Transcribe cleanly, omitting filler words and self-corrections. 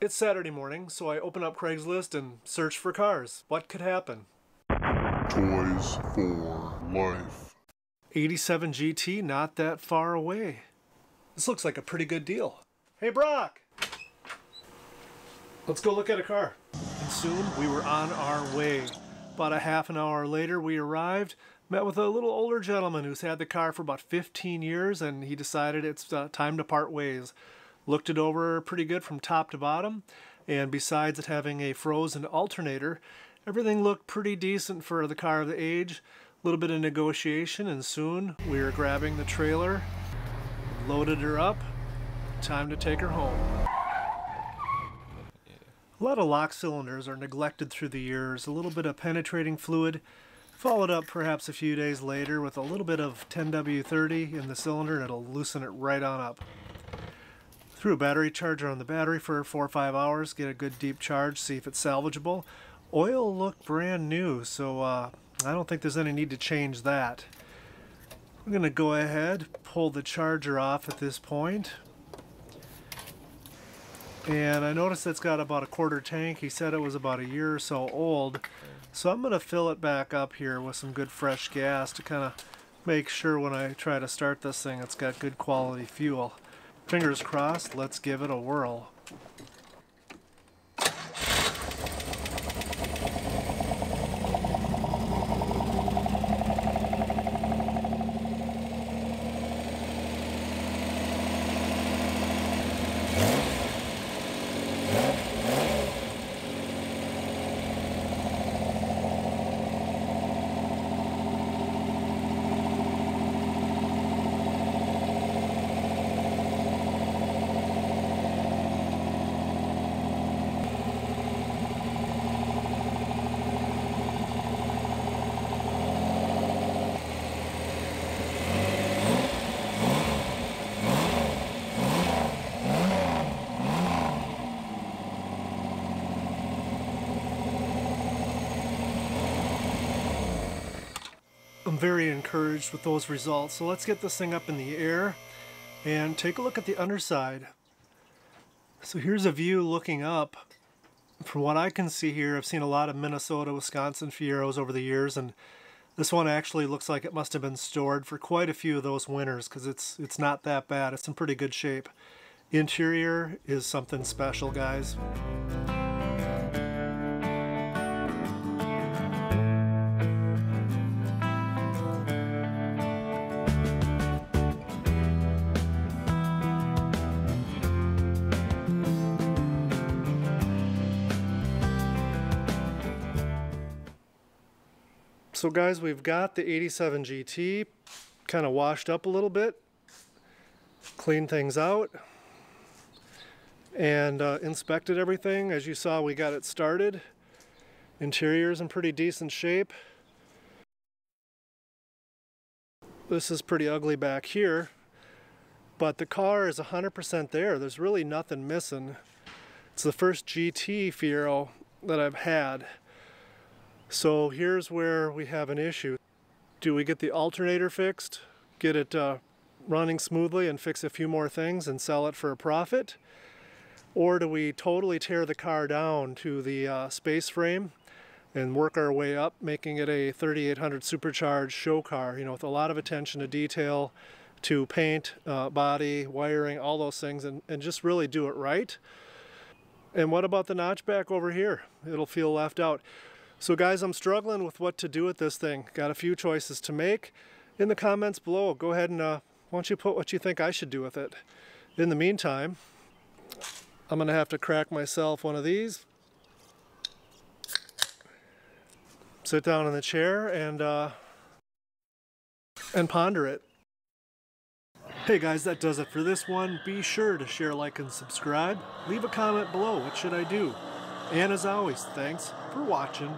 It's Saturday morning, so I open up Craigslist and search for cars. What could happen? Toys for life. 87 GT, not that far away. This looks like a pretty good deal. Hey Brock! Let's go look at a car. And soon we were on our way. About a half an hour later we arrived, met with a little older gentleman who's had the car for about 15 years, and he decided it's time to part ways. Looked it over pretty good from top to bottom, and besides it having a frozen alternator, everything looked pretty decent for the car of the age. A little bit of negotiation, and soon we were grabbing the trailer, loaded her up, time to take her home. A lot of lock cylinders are neglected through the years. A little bit of penetrating fluid, followed up perhaps a few days later with a little bit of 10W30 in the cylinder, and it'll loosen it right on up. Threw a battery charger on the battery for 4 or 5 hours, get a good deep charge, see if it's salvageable. Oil looked brand new, so I don't think there's any need to change that. I'm going to go ahead, pull the charger off at this point. And I noticed it's got about a quarter tank. He said it was about a year or so old. So I'm going to fill it back up here with some good fresh gas to kind of make sure when I try to start this thing it's got good quality fuel. Fingers crossed, let's give it a whirl. I'm very encouraged with those results, so let's get this thing up in the air and take a look at the underside. So here's a view looking up. From what I can see here, I've seen a lot of Minnesota, Wisconsin Fieros over the years, and this one actually looks like it must have been stored for quite a few of those winters, because it's not that bad. It's in pretty good shape. Interior is something special, guys. So guys, we've got the 87 GT kind of washed up a little bit, cleaned things out, and inspected everything. As you saw, we got it started. Interior's in pretty decent shape. This is pretty ugly back here, but the car is 100% there. There's really nothing missing. It's the first GT Fiero that I've had. So here's where we have an issue. Do we get the alternator fixed, get it running smoothly and fix a few more things and sell it for a profit? Or do we totally tear the car down to the space frame and work our way up, making it a 3800 supercharged show car, you know, with a lot of attention to detail, to paint, body, wiring, all those things, and just really do it right? And what about the notchback over here? It'll feel left out. So guys, I'm struggling with what to do with this thing. Got a few choices to make. In the comments below, go ahead and why don't you put what you think I should do with it. In the meantime, I'm gonna have to crack myself one of these, sit down in the chair and ponder it. Hey guys, that does it for this one. Be sure to share, like, and subscribe. Leave a comment below. What should I do? And as always, thanks for watching.